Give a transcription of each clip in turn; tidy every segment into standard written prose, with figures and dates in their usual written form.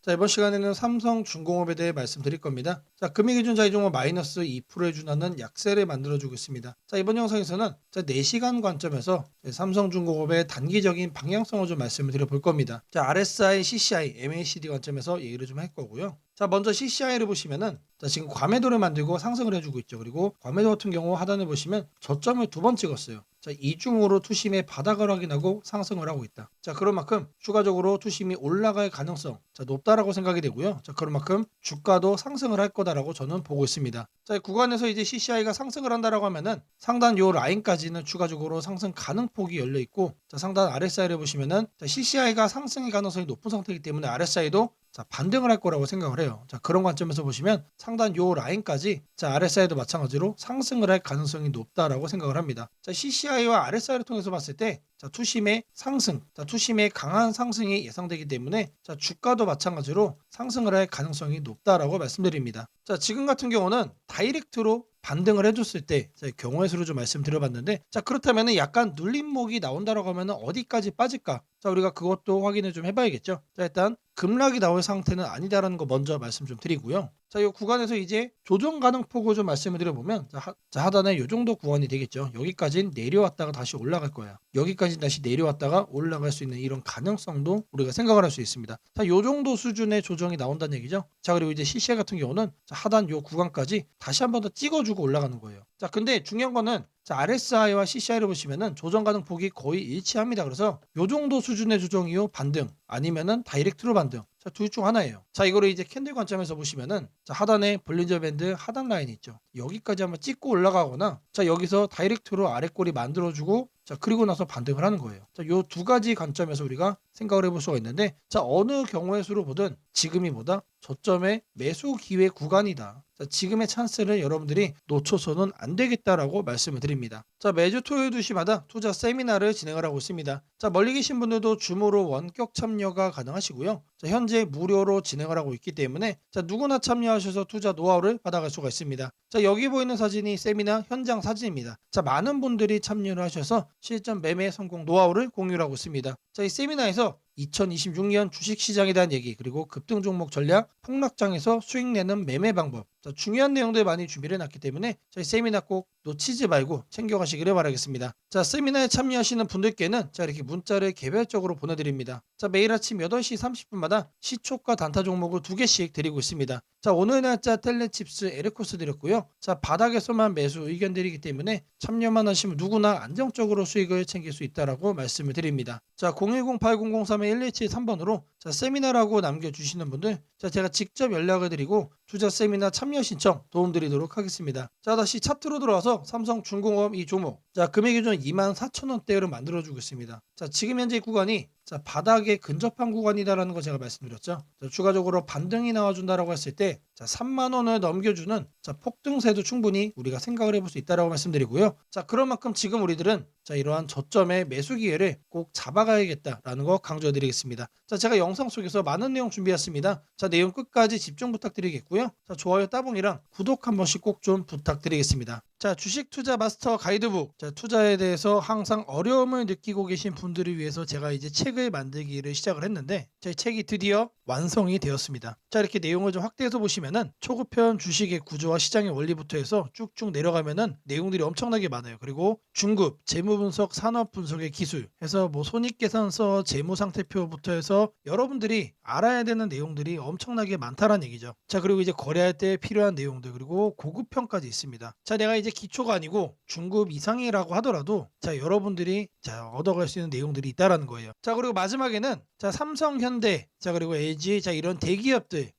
자, 이번 시간에는 삼성중공업에 대해 말씀드릴 겁니다. 자, 금리기준 자기종목 마이너스 2%에 준하는 약세를 만들어주고 있습니다. 자, 이번 영상에서는 4시간 관점에서 삼성중공업의 단기적인 방향성을 좀 말씀을 드려볼 겁니다. 자, RSI, CCI, MACD 관점에서 얘기를 좀 할 거고요. 자, 먼저 CCI를 보시면은 지금 과매도를 만들고 상승을 해주고 있죠. 그리고 과매도 같은 경우 하단을 보시면 저점을 2번 찍었어요. 자, 이중으로 투심의 바닥을 확인하고 상승을 하고 있다. 자, 그런 만큼 추가적으로 투심이 올라갈 가능성 높다라고 생각이 되고요. 자, 그런 만큼 주가도 상승을 할 거다라고 저는 보고 있습니다. 자, 이 구간에서 이제 CCI가 상승을 한다라고 하면은 상단 요 라인까지는 추가적으로 상승 가능폭이 열려 있고, 자, 상단 RSI를 보시면은 CCI가 상승의 가능성이 높은 상태이기 때문에 RSI도 반등을 할 거라고 생각을 해요. 자, 그런 관점에서 보시면 상단 요 라인까지 RSI도 마찬가지로 상승을 할 가능성이 높다라고 생각을 합니다. 자, CCI와 RSI를 통해서 봤을 때 투심의 상승, 투심의 강한 상승이 예상되기 때문에 주가도 마찬가지로 상승을 할 가능성이 높다라고 말씀드립니다. 자, 지금 같은 경우는 다이렉트로 반등을 해줬을 때 경우의 수를 좀 말씀드려봤는데, 자, 그렇다면 약간 눌림목이 나온다라고 하면 어디까지 빠질까? 자, 우리가 그것도 확인을 좀 해봐야겠죠. 자, 일단 급락이 나올 상태는 아니다라는 거 먼저 말씀 좀 드리고요. 자, 이 구간에서 이제 조정 가능폭을 좀 말씀을 드려보면, 하단에 이 정도 구간이 되겠죠. 여기까지는 내려왔다가 다시 올라갈 거야. 여기까지 다시 내려왔다가 올라갈 수 있는 이런 가능성도 우리가 생각을 할 수 있습니다. 자, 이 정도 수준의 조정이 나온다는 얘기죠. 자, 그리고 이제 CCI 같은 경우는 하단 요 구간까지 다시 한 번 더 찍어주고 올라가는 거예요. 자, 근데 중요한 거는 RSI와 CCI를 보시면은 조정 가능폭이 거의 일치합니다. 그래서 요 정도 수준의 조정이요 반등 아니면은 다이렉트로 반등. 자, 둘 중 하나예요. 자, 이거를 이제 캔들 관점에서 보시면은 하단에 볼린저 밴드 하단 라인이 있죠. 여기까지 한번 찍고 올라가거나, 자, 여기서 다이렉트로 아랫골이 만들어주고, 자, 그리고 나서 반등을 하는 거예요. 자, 요 두 가지 관점에서 우리가 생각을 해볼 수가 있는데, 자, 어느 경우의 수로 보든 지금이 뭐다? 저점의 매수 기회 구간이다. 자, 지금의 찬스를 여러분들이 놓쳐서는 안 되겠다라고 말씀을 드립니다. 자, 매주 토요일 2시마다 투자 세미나를 진행을 하고 있습니다. 자, 멀리 계신 분들도 줌으로 원격 참여가 가능하시고요. 자, 현재 무료로 진행을 하고 있기 때문에 누구나 참여하셔서 투자 노하우를 받아갈 수가 있습니다. 자, 여기 보이는 사진이 세미나 현장 사진입니다. 자, 많은 분들이 참여를 하셔서 실전 매매 성공 노하우를 공유를 하고 있습니다. 자, 이 세미나에서 2026년 주식시장에 대한 얘기, 그리고 급등 종목 전략, 폭락장에서 수익 내는 매매 방법, 자, 중요한 내용들 많이 준비를 해놨기 때문에 저희 세미나 꼭 놓치지 말고 챙겨가시기를 바라겠습니다. 자, 세미나에 참여하시는 분들께는 이렇게 문자를 개별적으로 보내드립니다. 자, 매일 아침 8시 30분마다 시초가 단타 종목을 2개씩 드리고 있습니다. 자, 오늘 날짜 텔레칩스 에르코스 드렸고요. 자, 바닥에서만 매수 의견 드리기 때문에 참여만 하시면 누구나 안정적으로 수익을 챙길 수 있다라고 말씀을 드립니다. 자, 010-8003-1173번으로 세미나라고 남겨주시는 분들, 제가 직접 연락을 드리고 투자 세미나 참여 신청 도움드리도록 하겠습니다. 자, 다시 차트로 들어와서 삼성중공업 이 종목, 금액 기준 24,000원대로 만들어주고 있습니다. 자, 지금 현재 구간이 바닥에 근접한 구간이다라는 거 제가 말씀드렸죠. 자, 추가적으로 반등이 나와준다라고 했을 때 3만 원을 넘겨주는 폭등세도 충분히 우리가 생각을 해볼 수 있다라고 말씀드리고요. 자, 그런 만큼 지금 우리들은 이러한 저점의 매수 기회를 꼭 잡아가야겠다라는 거 강조해드리겠습니다. 자, 제가 영상 속에서 많은 내용 준비했습니다. 자, 내용 끝까지 집중 부탁드리겠고요. 자, 좋아요 따봉이랑 구독 한 번씩 꼭 좀 부탁드리겠습니다. 자, 주식 투자 마스터 가이드북. 자, 투자에 대해서 항상 어려움을 느끼고 계신 분들을 위해서 제가 이제 책을 만들기를 시작을 했는데, 제 책이 드디어 완성이 되었습니다. 자, 이렇게 내용을 좀 확대해서 보시면은 초급편 주식의 구조와 시장의 원리부터 해서 쭉쭉 내려가면은 내용들이 엄청나게 많아요. 그리고 중급 재무 분석, 산업 분석의 기술 해서 손익계산서, 재무 상태표부터 해서 여러분들이 알아야 되는 내용들이 엄청나게 많다라는 얘기죠. 자, 그리고 이제 거래할 때 필요한 내용들, 그리고 고급편까지 있습니다. 자, 내가 이제 기초가 아니고 중급 이상이라고 하더라도 여러분들이 얻어갈 수 있는 내용들이 있다라는 거예요. 자, 그리고 마지막에는 삼성, 현대, 그리고 LG, 이런 대기업들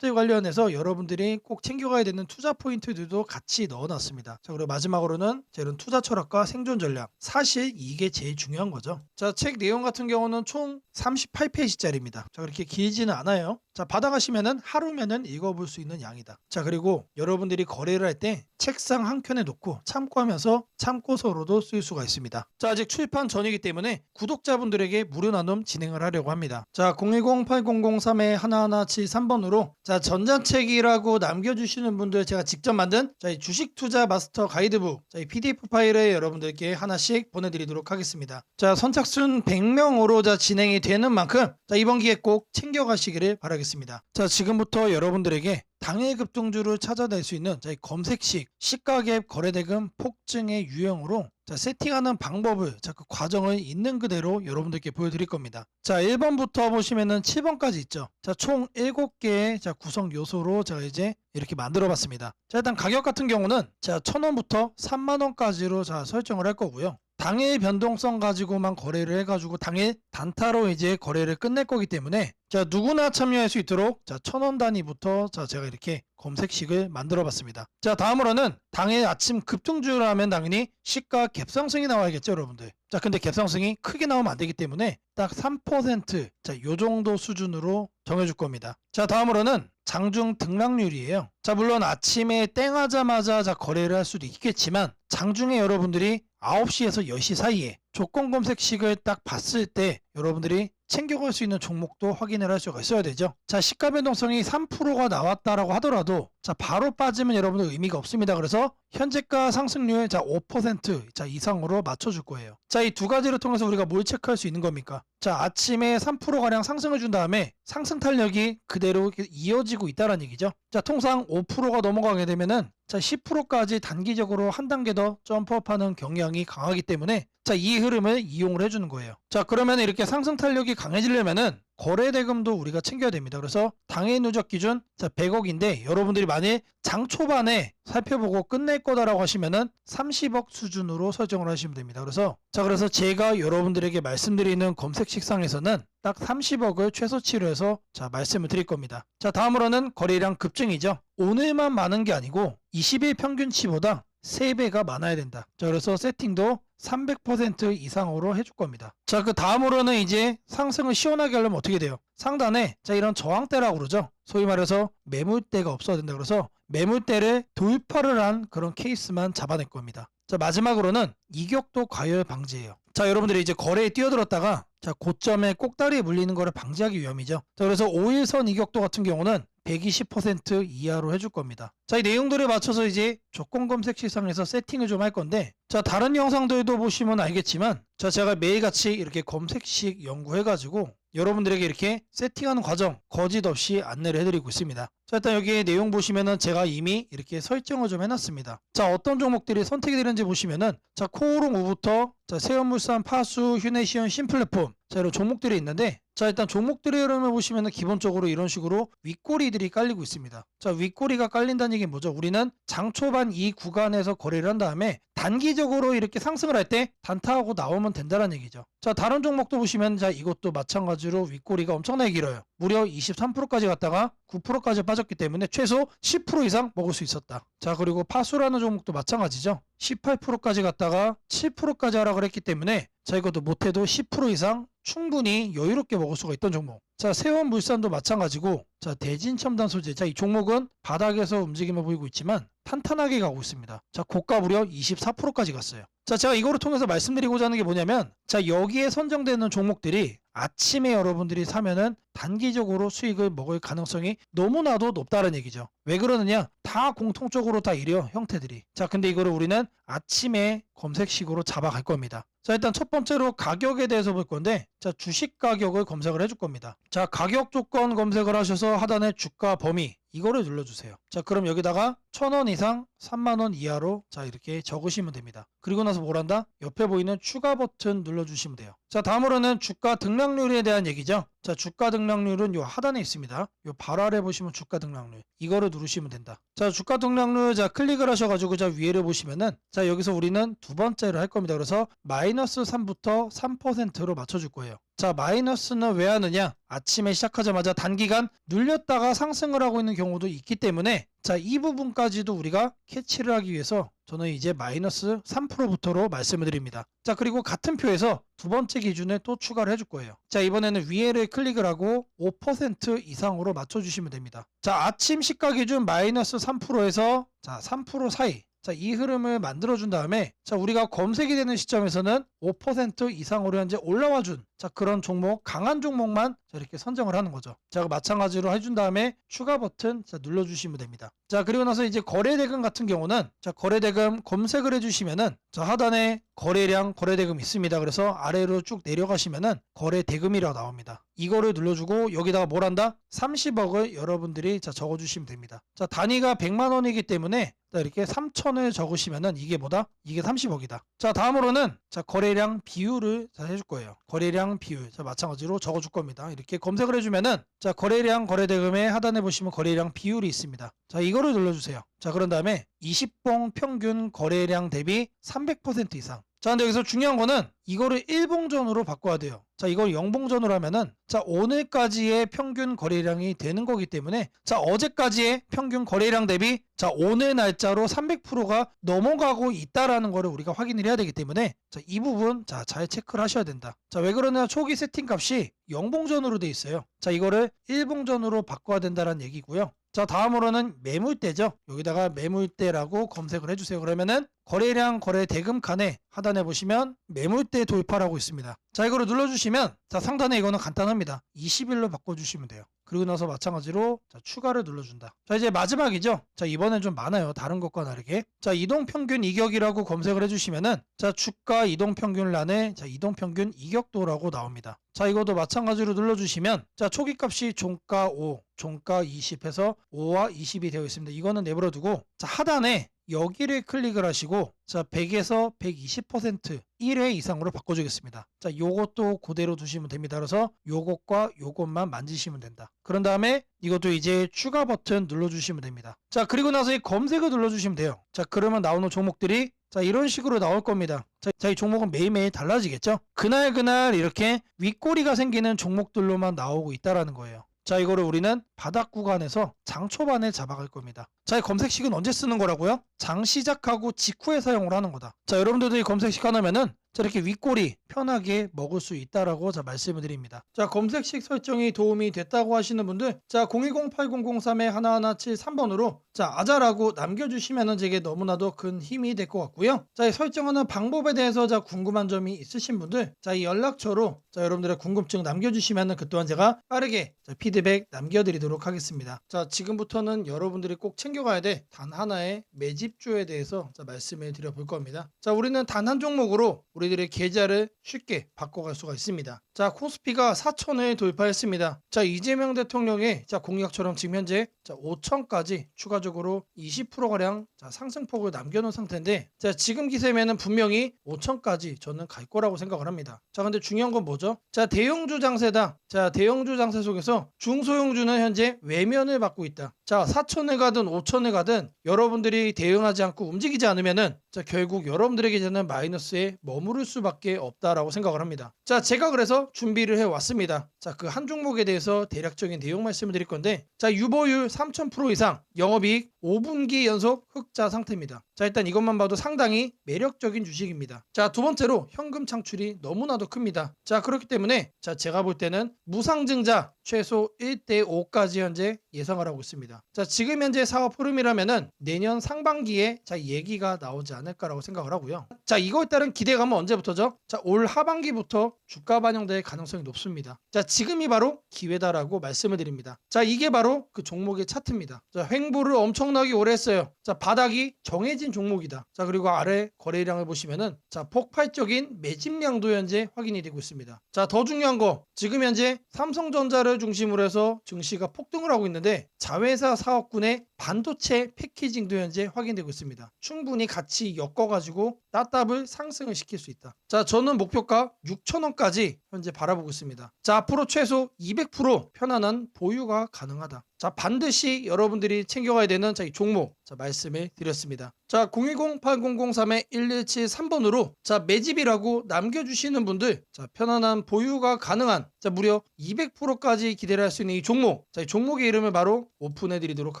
관련해서 여러분들이 꼭 챙겨가야 되는 투자 포인트들도 같이 넣어놨습니다. 자, 그리고 마지막으로는 이런 투자 철학과 생존 전략, 사실 이게 제일 중요한 거죠. 자, 책 내용 같은 경우는 총 38페이지짜리입니다. 자, 그렇게 길지는 않아요. 자, 받아가시면은 하루면은 읽어볼 수 있는 양이다. 자, 그리고 여러분들이 거래를 할 때 책상 한 켠에 놓고 참고하면서 참고서로도 쓸 수가 있습니다. 자, 아직 출판 전이기 때문에 구독자분들에게 무료 나눔 진행을 하려고 합니다. 자, 010-8003-1173번으로 전자책이라고 남겨주시는 분들 제가 직접 만든 이 주식 투자 마스터 가이드북 이 PDF 파일을 여러분들께 하나씩 보내드리도록 하겠습니다. 자, 선착순 100명으로 진행이 되는 만큼 이번 기회 꼭 챙겨가시기를 바라겠습니다. 하겠습니다. 자, 지금부터 여러분들에게 당일 급등주를 찾아낼 수 있는 이 검색식 시가갭 거래대금 폭증의 유형으로 세팅하는 방법을 그 과정을 있는 그대로 여러분들께 보여드릴 겁니다. 자, 1번부터 보시면은 7번까지 있죠. 자, 총 7개의 구성 요소로 제가 이제 이렇게 만들어 봤습니다. 자, 일단 가격 같은 경우는 1,000원부터 3만원까지로 설정을 할 거고요. 당일 변동성 가지고만 거래를 해가지고 당일 단타로 이제 거래를 끝낼 거기 때문에 누구나 참여할 수 있도록 1,000원 단위부터 제가 이렇게 검색식을 만들어 봤습니다. 자, 다음으로는 당일 아침 급등주라면 당연히 시가 갭상승이 나와야겠죠, 여러분들. 자, 근데 갭상승이 크게 나오면 안 되기 때문에 딱 3%, 요 정도 수준으로 정해줄 겁니다. 자, 다음으로는 장중 등락률이에요. 자, 물론 아침에 땡하자마자 거래를 할 수도 있겠지만 장중에 여러분들이 9시에서 10시 사이에 조건 검색식을 딱 봤을 때 여러분들이 챙겨갈 수 있는 종목도 확인을 할 수가 있어야 되죠. 자, 시가 변동성이 3%가 나왔다라고 하더라도 바로 빠지면 여러분들 의미가 없습니다. 그래서 현재가 상승률 5% 이상으로 맞춰줄 거예요. 자, 이 두 가지를 통해서 우리가 뭘 체크할 수 있는 겁니까? 자, 아침에 3%가량 상승을 준 다음에 상승 탄력이 그대로 이어지고 있다는 얘기죠. 자, 통상 5%가 넘어가게 되면은 10%까지 단기적으로 한 단계 더 점프업하는 경향이 강하기 때문에 이 흐름을 이용을 해주는 거예요. 자, 그러면 이렇게 상승 탄력이 강해지려면은 거래대금도 우리가 챙겨야 됩니다. 그래서 당일 누적 기준 100억인데 여러분들이 만일 장 초반에 살펴보고 끝낼 거다라고 하시면은 30억 수준으로 설정을 하시면 됩니다. 그래서 제가 여러분들에게 말씀드리는 검색식상에서는 딱 30억을 최소치로 해서 말씀을 드릴 겁니다. 자, 다음으로는 거래량 급증이죠. 오늘만 많은 게 아니고 20일 평균치보다 3배가 많아야 된다. 자, 그래서 세팅도 300% 이상으로 해줄 겁니다. 자, 그 다음으로는 이제 상승을 시원하게 하려면 어떻게 돼요? 상단에 이런 저항대라고 그러죠. 소위 말해서 매물대가 없어야 된다. 그래서 매물대를 돌파를 한 그런 케이스만 잡아낼 겁니다. 자, 마지막으로는 이격도 과열 방지예요. 자, 여러분들이 이제 거래에 뛰어들었다가 고점에 꼭다리에 물리는 거를 방지하기 위함이죠. 자, 그래서 5일선 이격도 같은 경우는 120% 이하로 해줄 겁니다. 자, 이 내용들에 맞춰서 이제 조건 검색 시상에서 세팅을 좀 할 건데, 자, 다른 영상들도 보시면 알겠지만, 제가 매일같이 이렇게 검색식 연구해가지고 여러분들에게 이렇게 세팅하는 과정 거짓 없이 안내를 해드리고 있습니다. 자, 일단 여기 내용 보시면은 제가 이미 이렇게 설정을 좀 해놨습니다. 자, 어떤 종목들이 선택이 되는지 보시면은 코오롱 5부터 세연물산, 파수, 휴네시온, 신플랫폼 이런 종목들이 있는데, 자, 일단 종목들의 흐름을 보시면은 기본적으로 이런 식으로 윗꼬리들이 깔리고 있습니다. 자, 윗꼬리가 깔린다는 얘기는 뭐죠? 우리는 장 초반 이 구간에서 거래를 한 다음에 단기적으로 이렇게 상승을 할 때 단타하고 나오면 된다는 얘기죠. 자, 다른 종목도 보시면 이것도 마찬가지로 윗꼬리가 엄청나게 길어요. 무려 23%까지 갔다가 9%까지 빠졌기 때문에 최소 10% 이상 먹을 수 있었다. 자, 그리고 파수라는 종목도 마찬가지죠. 18%까지 갔다가 7%까지 하락을 했기 때문에 이것도 못해도 10% 이상 충분히 여유롭게 먹을 수가 있던 종목. 자, 세원물산도 마찬가지고, 대진첨단 소재. 이 종목은 바닥에서 움직임을 보이고 있지만 탄탄하게 가고 있습니다. 자, 고가 무려 24%까지 갔어요. 자, 제가 이거를 통해서 말씀드리고자 하는 게 뭐냐면, 여기에 선정되는 종목들이 아침에 여러분들이 사면은 단기적으로 수익을 먹을 가능성이 너무나도 높다는 얘기죠. 왜 그러느냐? 다 공통적으로 다 이래요, 형태들이. 자, 근데 이거를 우리는 아침에 검색식으로 잡아갈 겁니다. 자, 일단 첫 번째로 가격에 대해서 볼 건데, 주식 가격을 검색을 해줄 겁니다. 자, 가격 조건 검색을 하셔서 하단에 주가 범위 이거를 눌러주세요. 자, 그럼 여기다가 1,000원 이상 3만원 이하로 이렇게 적으시면 됩니다. 그리고 나서 뭘 한다? 옆에 보이는 추가 버튼 눌러주시면 돼요. 자, 다음으로는 주가 등락률에 대한 얘기죠. 자, 주가 등락률은 요 하단에 있습니다. 요 바로 아래 보시면 주가 등락률 이거를 누르시면 된다. 자, 주가 등락률 클릭을 하셔가지고 위에를 보시면은 여기서 우리는 두 번째로 할 겁니다. 그래서 마이너스 3부터 3%로 맞춰줄 거예요. 자, 마이너스는 왜 하느냐? 아침에 시작하자마자 단기간 눌렸다가 상승을 하고 있는 경우도 있기 때문에 이 부분까지도 우리가 캐치를 하기 위해서 저는 이제 마이너스 3%부터로 말씀을 드립니다. 자, 그리고 같은 표에서 두 번째 기준을 또 추가를 해줄 거예요. 자, 이번에는 위에를 클릭을 하고 5% 이상으로 맞춰주시면 됩니다. 자, 아침 시가 기준 마이너스 3%에서 3% 사이. 자, 이 흐름을 만들어준 다음에 우리가 검색이 되는 시점에서는 5% 이상으로 현재 올라와준 그런 종목, 강한 종목만 이렇게 선정을 하는 거죠. 자, 마찬가지로 해준 다음에 추가 버튼 눌러주시면 됩니다. 자, 그리고 나서 이제 거래대금 같은 경우는 거래대금 검색을 해주시면은 하단에 거래량, 거래대금 있습니다. 그래서 아래로 쭉 내려가시면은 거래대금이라고 나옵니다. 이거를 눌러주고 여기다가 뭘 한다? 30억을 여러분들이 적어주시면 됩니다. 자, 단위가 100만 원이기 때문에 이렇게 3천을 적으시면은 이게 뭐다? 이게 30억이다. 자, 다음으로는 거래량 비율을 해줄 거예요. 거래량 비율. 자, 마찬가지로 적어줄 겁니다. 이렇게 검색을 해주면은 거래량, 거래대금의 하단에 보시면 거래량 비율이 있습니다. 자, 이거를 눌러주세요. 자, 그런 다음에 20봉 평균 거래량 대비 300% 이상. 자, 근데 여기서 중요한 거는 이거를 1봉전으로 바꿔야 돼요. 자, 이걸 0봉전으로 하면은 오늘까지의 평균 거래량이 되는 거기 때문에 어제까지의 평균 거래량 대비 오늘 날짜로 300%가 넘어가고 있다라는 거를 우리가 확인을 해야 되기 때문에 이 부분 잘 체크를 하셔야 된다. 자, 왜 그러냐? 초기 세팅 값이 0봉전으로 돼 있어요. 자, 이거를 1봉전으로 바꿔야 된다는 얘기고요. 자, 다음으로는 매물대죠. 여기다가 매물대라고 검색을 해주세요. 그러면은 거래량, 거래대금 칸에 하단에 보시면 매물대 돌파라고 있습니다. 자, 이거를 눌러주시면 상단에 이거는 간단합니다. 20일로 바꿔주시면 돼요. 그리고 나서 마찬가지로 추가를 눌러준다. 자, 이제 마지막이죠. 자, 이번엔 좀 많아요. 다른 것과 다르게. 자, 이동평균 이격이라고 검색을 해주시면은 주가 이동평균란에 이동평균 이격도라고 나옵니다. 자, 이것도 마찬가지로 눌러주시면 초기값이 종가 5, 종가 20 해서 5와 20이 되어 있습니다. 이거는 내버려두고 하단에 여기를 클릭을 하시고 100에서 120% 1회 이상으로 바꿔주겠습니다. 자, 요것도 그대로 두시면 됩니다. 그래서 요것과 요것만 만지시면 된다. 그런 다음에 이것도 이제 추가 버튼 눌러주시면 됩니다. 자, 그리고 나서 이 검색을 눌러주시면 돼요. 자, 그러면 나오는 종목들이 이런 식으로 나올 겁니다. 자, 이 종목은 매일매일 달라지겠죠? 그날 이렇게 윗꼬리가 생기는 종목들로만 나오고 있다라는 거예요. 자, 이거를 우리는 바닥 구간에서 장 초반에 잡아갈 겁니다. 자, 이 검색식은 언제 쓰는 거라고요? 장 시작하고 직후에 사용을 하는 거다. 자, 여러분들도 이 검색식 하나면은 이렇게 윗꼬리 편하게 먹을 수 있다라고 말씀을 드립니다. 자, 검색식 설정이 도움이 됐다고 하시는 분들 010-8003-1173번으로 아자라고 남겨주시면은 제게 너무나도 큰 힘이 될 것 같고요. 자, 이 설정하는 방법에 대해서 궁금한 점이 있으신 분들 이 연락처로 여러분들의 궁금증 남겨주시면은 그 또한 제가 빠르게 피드백 남겨드리도록 하겠습니다. 자, 지금부터는 여러분들이 꼭 챙겨가야 돼 단 하나의 매집주에 대해서 말씀을 드려볼 겁니다. 자, 우리는 단 한 종목으로 우리들의 계좌를 쉽게 바꿔갈 수가 있습니다. 자, 코스피가 4천을 돌파했습니다. 자, 이재명 대통령의 공약처럼 지금 현재 5천까지 추가적으로 20%가량 상승폭을 남겨놓은 상태인데 지금 기세면은 분명히 5천까지 저는 갈 거라고 생각을 합니다. 자, 근데 중요한 건 뭐죠? 자, 대형주 장세다. 자, 대형주 장세 속에서 중소형주는 현재 외면을 받고 있다. 자, 4천을 가든 5천을 가든 여러분들이 대응하지 않고 움직이지 않으면은 결국 여러분들에게 저는 마이너스에 머무를 수밖에 없다라고 생각을 합니다. 자, 제가 그래서 준비를 해왔습니다. 자, 그 한 종목에 대해서 대략적인 내용 말씀을 드릴 건데 유보율 3000% 이상, 영업이익 5분기 연속 흑자 상태입니다. 자, 일단 이것만 봐도 상당히 매력적인 주식입니다. 자, 두 번째로 현금 창출이 너무나도 큽니다. 자, 그렇기 때문에 제가 볼 때는 무상증자 최소 1대5까지 현재 예상을 하고 있습니다. 자, 지금 현재 사업 흐름이라면은 내년 상반기에 얘기가 나오지 않을까라고 생각을 하고요. 자, 이거에 따른 기대감은 언제부터죠? 자, 올 하반기부터 주가 반영될 가능성이 높습니다. 자, 지금이 바로 기회다라고 말씀을 드립니다. 자, 이게 바로 그 종목의 차트입니다. 자, 횡보를 엄청나게 오래 했어요. 자, 바닥이 정해진 종목이다. 자, 그리고 아래 거래량을 보시면은 폭발적인 매집량도 현재 확인이 되고 있습니다. 자, 더 중요한 거 지금 현재 삼성전자를 중심으로 해서 증시가 폭등을 하고 있는데 자회사 사업군의 반도체 패키징도 현재 확인되고 있습니다. 충분히 같이 엮어가지고 따답을 상승을 시킬 수 있다. 자, 저는 목표가 6,000원까지 현재 바라보고 있습니다. 자, 앞으로 최소 200% 편안한 보유가 가능하다. 자, 반드시 여러분들이 챙겨가야 되는 이 종목 말씀을 드렸습니다. 자, 010-8003-1173번으로 매집이라고 남겨주시는 분들 편안한 보유가 가능한 무려 200%까지 기대를 할 수 있는 이 종목, 이 종목의 이름을 바로 오픈해 드리도록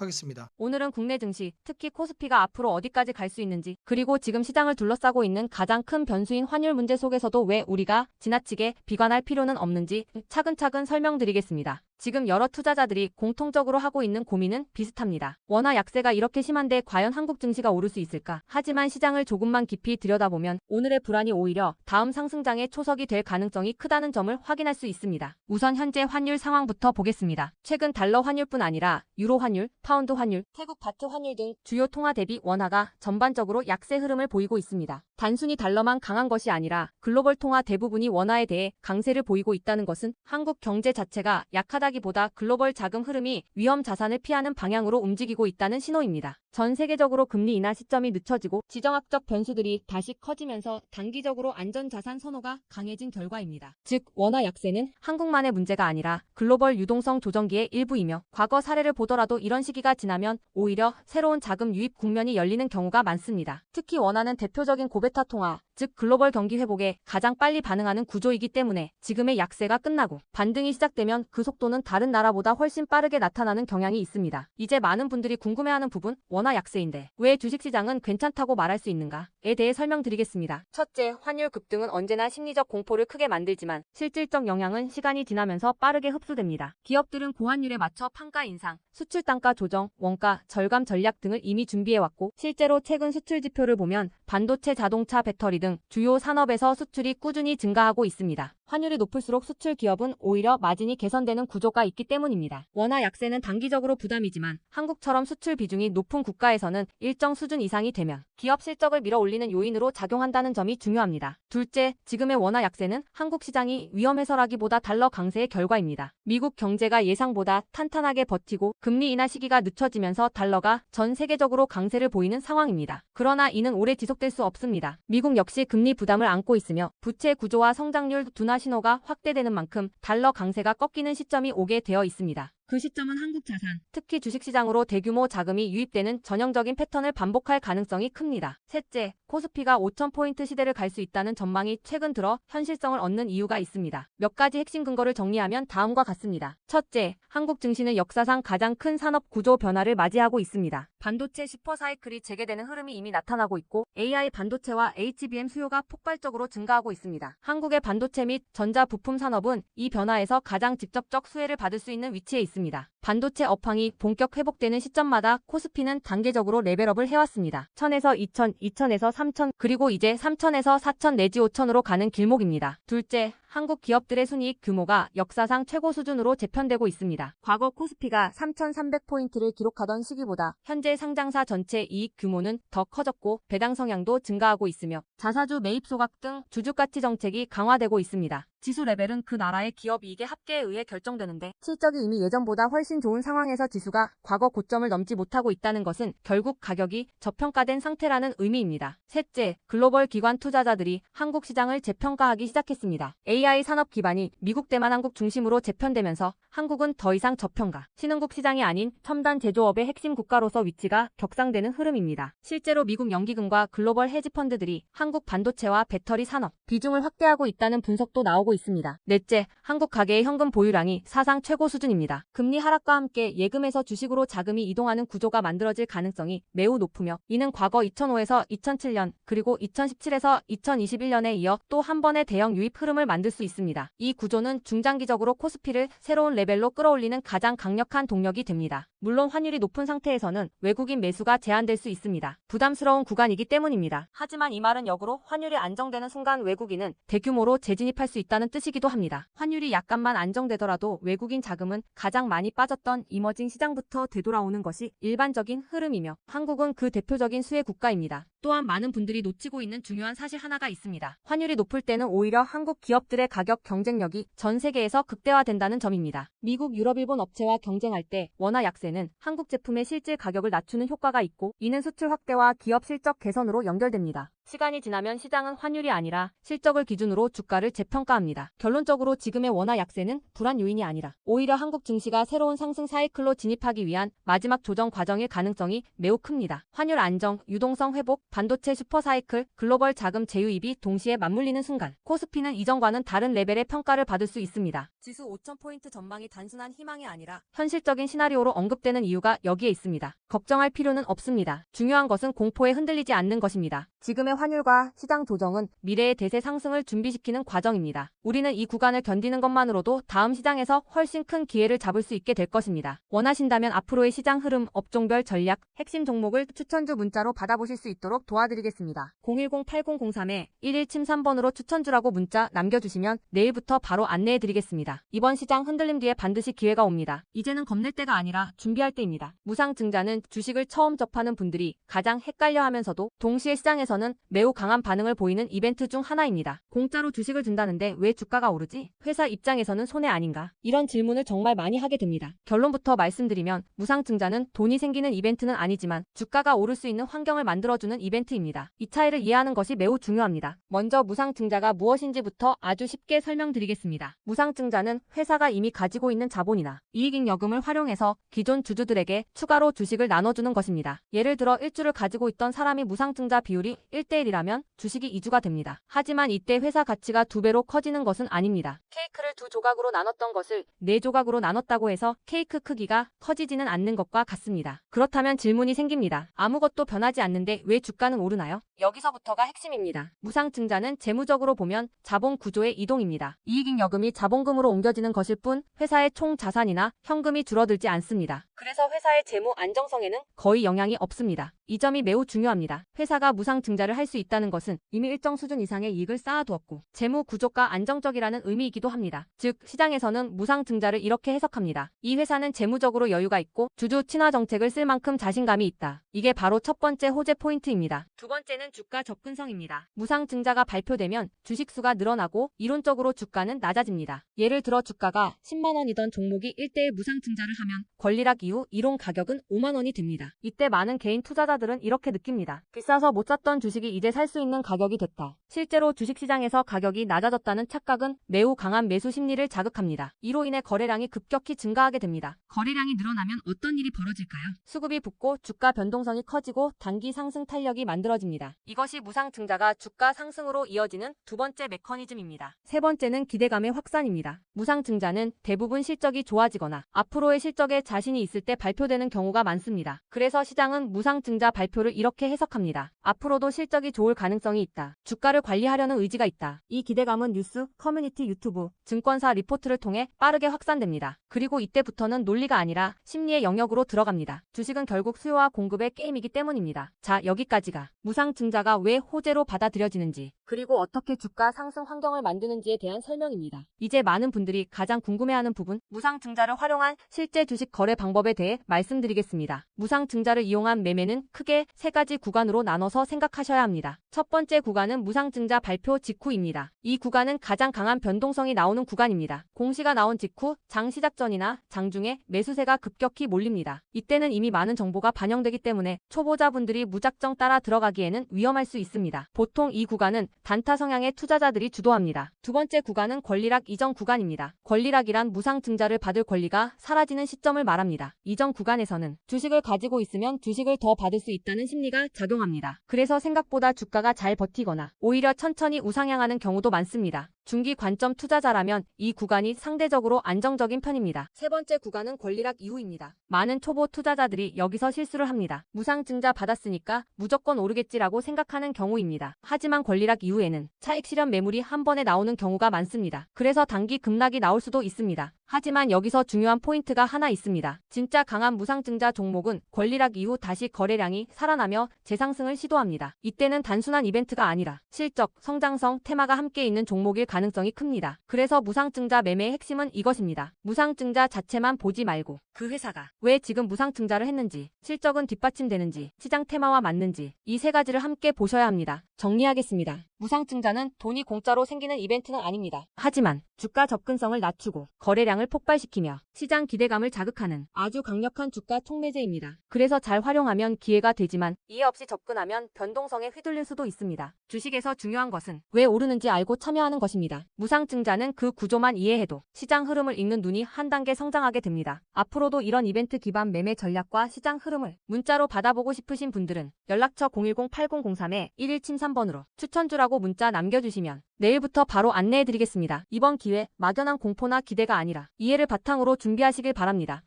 하겠습니다. 오늘은 국내 증시, 특히 코스피가 앞으로 어디까지 갈 수 있는지, 그리고 지금 시장을 둘러싸고 있는 가장 큰 변수인 환율 문제 속에서도 왜 우리가 지나치게 비관할 필요는 없는지 차근차근 설명드리겠습니다. 지금 여러 투자자들이 공통적으로 하고 있는 고민은 비슷합니다. 원화 약세가 이렇게 심한데 과연 한국 증시가 오를 수 있을까? 하지만 시장을 조금만 깊이 들여다보면 오늘의 불안이 오히려 다음 상승장의 초석이 될 가능성이 크다는 점을 확인할 수 있습니다. 있습니다. 우선 현재 환율 상황부터 보겠습니다. 최근 달러 환율뿐 아니라 유로 환율, 파운드 환율, 태국 바트 환율 등 주요 통화 대비 원화가 전반적으로 약세 흐름을 보이고 있습니다. 단순히 달러만 강한 것이 아니라 글로벌 통화 대부분이 원화에 대해 강세를 보이고 있다는 것은 한국 경제 자체가 약하다기보다 글로벌 자금 흐름이 위험 자산을 피하는 방향으로 움직이고 있다는 신호입니다. 전 세계적으로 금리 인하 시점이 늦춰지고 지정학적 변수들이 다시 커지면서 단기적으로 안전자산 선호가 강해진 결과입니다. 즉 원화 약세는 한국만의 문제가 아니라 글로벌 유동성 조정기의 일부이며 과거 사례를 보더라도 이런 시기가 지나면 오히려 새로운 자금 유입 국면이 열리는 경우가 많습니다. 특히 원화는 대표적인 고베타 통화, 즉 글로벌 경기 회복에 가장 빨리 반응하는 구조이기 때문에 지금의 약세가 끝나고 반등이 시작되면 그 속도는 다른 나라보다 훨씬 빠르게 나타나는 경향이 있습니다. 이제 많은 분들이 궁금해하는 부분, 원화 약세인데 왜 주식시장은 괜찮다고 말할 수 있는가에 대해 설명드리겠습니다. 첫째, 환율 급등은 언제나 심리적 공포를 크게 만들지만 실질적 영향은 시간이 지나면서 빠르게 흡수됩니다. 기업들은 고환율에 맞춰 판가 인상, 수출 단가 조정, 원가 절감 전략 등을 이미 준비해왔고 실제로 최근 수출 지표를 보면 반도체, 자동차, 배터리 등 주요 산업에서 수출이 꾸준히 증가하고 있습니다. 환율이 높을수록 수출 기업은 오히려 마진이 개선되는 구조가 있기 때문입니다. 원화 약세는 단기적으로 부담이지만 한국처럼 수출 비중이 높은 국가에서는 일정 수준 이상이 되면 기업 실적을 밀어올리는 요인으로 작용한다는 점이 중요합니다. 둘째, 지금의 원화 약세는 한국 시장이 위험해서라기보다 달러 강세의 결과입니다. 미국 경제가 예상보다 탄탄하게 버티고 금리 인하 시기가 늦춰지면서 달러가 전 세계적으로 강세를 보이는 상황입니다. 그러나 이는 오래 지속될 수 없습니다. 미국 역시 금리 부담을 안고 있으며 부채 구조와 성장률 둔화 신호가 확대되는 만큼 달러 강세가 꺾이는 시점이 오게 되어 있습니다. 그 시점은 한국 자산, 특히 주식시장으로 대규모 자금이 유입되는 전형적인 패턴을 반복할 가능성이 큽니다. 셋째, 코스피가 5,000포인트 시대를 갈 수 있다는 전망이 최근 들어 현실성을 얻는 이유가 있습니다. 몇 가지 핵심 근거를 정리하면 다음과 같습니다. 첫째, 한국 증시는 역사상 가장 큰 산업 구조 변화를 맞이하고 있습니다. 반도체 슈퍼사이클이 재개되는 흐름이 이미 나타나고 있고 AI 반도체와 HBM 수요가 폭발적으로 증가하고 있습니다. 한국의 반도체 및 전자부품 산업은 이 변화에서 가장 직접적 수혜를 받을 수 있는 위치에 있습니다. 반도체 업황이 본격 회복되는 시점마다 코스피는 단계적으로 레벨업을 해왔습니다. 1000에서 2000, 2000에서 3000, 그리고 이제 3000에서 4000 내지 5000으로 가는 길목입니다. 둘째, 한국 기업들의 순이익 규모가 역사상 최고 수준으로 재편되고 있습니다. 과거 코스피가 3,300포인트를 기록하던 시기보다 현재 상장사 전체 이익 규모는 더 커졌고 배당 성향도 증가하고 있으며 자사주 매입 소각 등 주주가치 정책이 강화되고 있습니다. 지수 레벨은 그 나라의 기업 이익의 합계에 의해 결정되는데 실적이 이미 예전보다 훨씬 좋은 상황에서 지수가 과거 고점을 넘지 못하고 있다는 것은 결국 가격이 저평가된 상태라는 의미입니다. 셋째, 글로벌 기관 투자자들이 한국 시장을 재평가하기 시작했습니다. AI 산업 기반이 미국 대만 한국 중심으로 재편되면서 한국은 더 이상 저평가, 신흥국 시장이 아닌 첨단 제조업의 핵심 국가로서 위치가 격상되는 흐름입니다. 실제로 미국 연기금과 글로벌 헤지펀드들이 한국 반도체와 배터리 산업 비중을 확대하고 있다는 분석도 나오고 있습니다. 넷째, 한국 가계의 현금 보유량이 사상 최고 수준입니다. 금리 하락과 함께 예금에서 주식으로 자금이 이동하는 구조가 만들어질 가능성이 매우 높으며 이는 과거 2005에서 2007년 그리고 2017에서 2021년에 이어 또 한 번의 대형 유입 흐름을 만들 수 있습니다. 이 구조는 중장기적으로 코스피를 새로운 레벨로 끌어올리는 가장 강력한 동력이 됩니다. 물론 환율이 높은 상태에서는 외국인 매수가 제한될 수 있습니다. 부담스러운 구간이기 때문입니다. 하지만 이 말은 역으로 환율이 안정되는 순간 외국인은 대규모로 재진입할 수 있다는 뜻이기도 합니다. 환율이 약간만 안정되더라도 외국인 자금은 가장 많이 빠졌던 이머징 시장부터 되돌아오는 것이 일반적인 흐름이며 한국은 그 대표적인 수혜 국가입니다. 또한 많은 분들이 놓치고 있는 중요한 사실 하나가 있습니다. 환율이 높을 때는 오히려 한국 기업들의 가격 경쟁력이 전 세계에서 극대화된다는 점입니다. 미국, 유럽, 일본 업체와 경쟁할 때 원화 약세는 한국 제품의 실질 가격을 낮추는 효과가 있고 이는 수출 확대와 기업 실적 개선으로 연결됩니다. 시간이 지나면 시장은 환율이 아니라 실적을 기준으로 주가를 재평가합니다. 결론적으로 지금의 원화 약세는 불안 요인이 아니라 오히려 한국 증시가 새로운 상승 사이클로 진입하기 위한 마지막 조정 과정일 가능성이 매우 큽니다. 환율 안정, 유동성 회복, 반도체 슈퍼사이클, 글로벌 자금 재유입이 동시에 맞물리는 순간 코스피는 이전과는 다른 레벨의 평가를 받을 수 있습니다. 지수 5,000포인트 전망이 단순한 희망이 아니라 현실적인 시나리오로 언급되는 이유가 여기에 있습니다. 걱정할 필요는 없습니다. 중요한 것은 공포에 흔들리지 않는 것입니다. 지금의 지금의 환율과 시장 조정은 미래의 대세 상승을 준비시키는 과정입니다. 우리는 이 구간을 견디는 것만으로도 다음 시장에서 훨씬 큰 기회를 잡을 수 있게 될 것입니다. 원하신다면 앞으로의 시장 흐름, 업종별 전략, 핵심 종목을 추천주 문자로 받아보실 수 있도록 도와드리겠습니다. 010-8003-1173번으로 추천주라고 문자 남겨주시면 내일부터 바로 안내해드리겠습니다. 이번 시장 흔들림 뒤에 반드시 기회가 옵니다. 이제는 겁낼 때가 아니라 준비할 때입니다. 무상증자는 주식을 처음 접하는 분들이 가장 헷갈려하면서도 동시에 시장에서는 매우 강한 반응을 보이는 이벤트 중 하나입니다. 공짜로 주식을 준다는데 왜 주가가 오르지? 회사 입장에서는 손해 아닌가? 이런 질문을 정말 많이 하게 됩니다. 결론부터 말씀드리면 무상증자는 돈이 생기는 이벤트는 아니지만 주가가 오를 수 있는 환경을 만들어주는 이벤트입니다. 이 차이를 이해하는 것이 매우 중요합니다. 먼저 무상증자가 무엇인지부터 아주 쉽게 설명드리겠습니다. 무상증자는 회사가 이미 가지고 있는 자본이나 이익잉여금을 활용해서 기존 주주들에게 추가로 주식을 나눠주는 것입니다. 예를 들어 1주를 가지고 있던 사람이 무상증자 비율이 1대1이라면 주식이 2주가 됩니다. 하지만 이때 회사 가치가 2배로 커지는 것은 아닙니다. 케이크를 2조각으로 나눴던 것을 4조각으로 나눴다고 해서 케이크 크기가 커지지는 않는 것과 같습니다. 그렇다면 질문이 생깁니다. 아무것도 변하지 않는데 왜 주가는 오르나요? 여기서부터가 핵심입니다. 무상증자는 재무적으로 보면 자본 구조의 이동입니다. 이익잉여금이 자본금으로 옮겨지는 것일 뿐 회사의 총 자산이나 현금이 줄어들지 않습니다. 그래서 회사의 재무 안정성에는 거의 영향이 없습니다. 이 점이 매우 중요합니다. 회사가 무상증자를 할 수 있다는 것은 이미 일정 수준 이상의 이익을 쌓아두었고 재무 구조가 안정적이라는 의미이기도 합니다. 즉 시장에서는 무상증자를 이렇게 해석합니다. 이 회사는 재무적으로 여유가 있고 주주 친화 정책을 쓸 만큼 자신감이 있다. 이게 바로 첫 번째 호재 포인트입니다. 두 번째는 주가 접근성입니다. 무상증자가 발표되면 주식수가 늘어나고 이론적으로 주가는 낮아집니다. 예를 들어 주가가 10만 원이던 종목이 1대1 무상증자를 하면 권리락 이후 이론 가격은 5만 원이 됩니다. 이때 많은 개인 투자자들은 이렇게 느낍니다. 비싸서 못 샀던 주식이 이제 살 수 있는 가격이 됐다. 실제로 주식시장에서 가격이 낮아졌다는 착각은 매우 강한 매수 심리를 자극합니다. 이로 인해 거래량이 급격히 증가하게 됩니다. 거래량이 늘어나면 어떤 일이 벌어질까요? 수급이 붙고 주가 변동성이 커지고 단기 상승 탄력이 만들어집니다. 이것이 무상증자가 주가 상승으로 이어지는 두 번째 메커니즘입니다. 세 번째는 기대감의 확산입니다. 무상증자는 대부분 실적이 좋아지거나 앞으로의 실적에 자신이 있을 때 발표되는 경우가 많습니다. 그래서 시장은 무상증자 발표를 이렇게 해석합니다. 앞으로도 실적이 좋을 가능성이 있다. 주가를 관리하려는 의지가 있다. 이 기대감은 뉴스, 커뮤니티, 유튜브, 증권사 리포트를 통해 빠르게 확산됩니다. 그리고 이때부터는 논리가 아니라 심리의 영역으로 들어갑니다. 주식은 결국 수요와 공급의 게임이기 때문입니다. 자, 여기까지가 무상증자가 왜 호재로 받아들여지는지 그리고 어떻게 주가 상승 환경을 만드는지에 대한 설명입니다. 이제 많은 분들이 가장 궁금해하는 부분, 무상증자를 활용한 실제 주식 거래 방법에 대해 말씀드리겠습니다. 무상증자를 이용한 매매는 크게 세 가지 구간으로 나눠서 생각하셔야 합니다. 첫 번째 구간은 무상증자 발표 직후입니다. 이 구간은 가장 강한 변동성이 나오는 구간입니다. 공시가 나온 직후 장 시작 전이나 장중에 매수세가 급격히 몰립니다. 이때는 이미 많은 정보가 반영되기 때문에 초보자분들이 무작정 따라 들어가기에는 위험할 수 있습니다. 보통 이 구간은 단타 성향의 투자자들이 주도합니다. 두 번째 구간은 권리락 이전 구간입니다. 권리락이란 무상증자를 받을 권리가 사라지는 시점을 말합니다. 이전 구간에서는 주식을 가지고 있으면 주식을 더 받을 수 있다는 심리가 작용합니다. 그래서 생각보다 주가가 잘 버티거나 오히려 천천히 우상향하는 경우도 많습니다. 중기 관점 투자자라면 이 구간이 상대적으로 안정적인 편입니다. 세 번째 구간은 권리락 이후입니다. 많은 초보 투자자들이 여기서 실수를 합니다. 무상증자 받았으니까 무조건 오르겠지라고 생각하는 경우입니다. 하지만 권리락 이후에는 차익 실현 매물이 한 번에 나오는 경우가 많습니다. 그래서 단기 급락이 나올 수도 있습니다. 하지만 여기서 중요한 포인트가 하나 있습니다. 진짜 강한 무상증자 종목은 권리락 이후 다시 거래량이 살아나며 재상승을 시도합니다. 이때는 단순한 이벤트가 아니라 실적, 성장성, 테마가 함께 있는 종목일 가능성이 큽니다. 그래서 무상증자 매매의 핵심은 이것입니다. 무상증자 자체만 보지 말고 그 회사가 왜 지금 무상증자를 했는지, 실적은 뒷받침되는지, 시장 테마와 맞는지 이 세 가지를 함께 보셔야 합니다. 정리하겠습니다. 무상증자는 돈이 공짜로 생기는 이벤트는 아닙니다. 하지만 주가 접근성을 낮추고 거래량을 폭발시키며 시장 기대감을 자극하는 아주 강력한 주가 촉매제입니다. 그래서 잘 활용하면 기회가 되지만 이해 없이 접근하면 변동성에 휘둘릴 수도 있습니다. 주식에서 중요한 것은 왜 오르는지 알고 참여하는 것입니다. 무상증자는 그 구조만 이해해도 시장 흐름을 읽는 눈이 한 단계 성장하게 됩니다. 앞으로도 이런 이벤트 기반 매매 전략과 시장 흐름을 문자로 받아보고 싶으신 분들은 연락처 010-8003-1173번으로 추천주라고 문자 남겨주시면 내일부터 바로 안내해드리겠습니다. 이번 기회 막연한 공포나 기대가 아니라 이해를 바탕으로 준비하시길 바랍니다.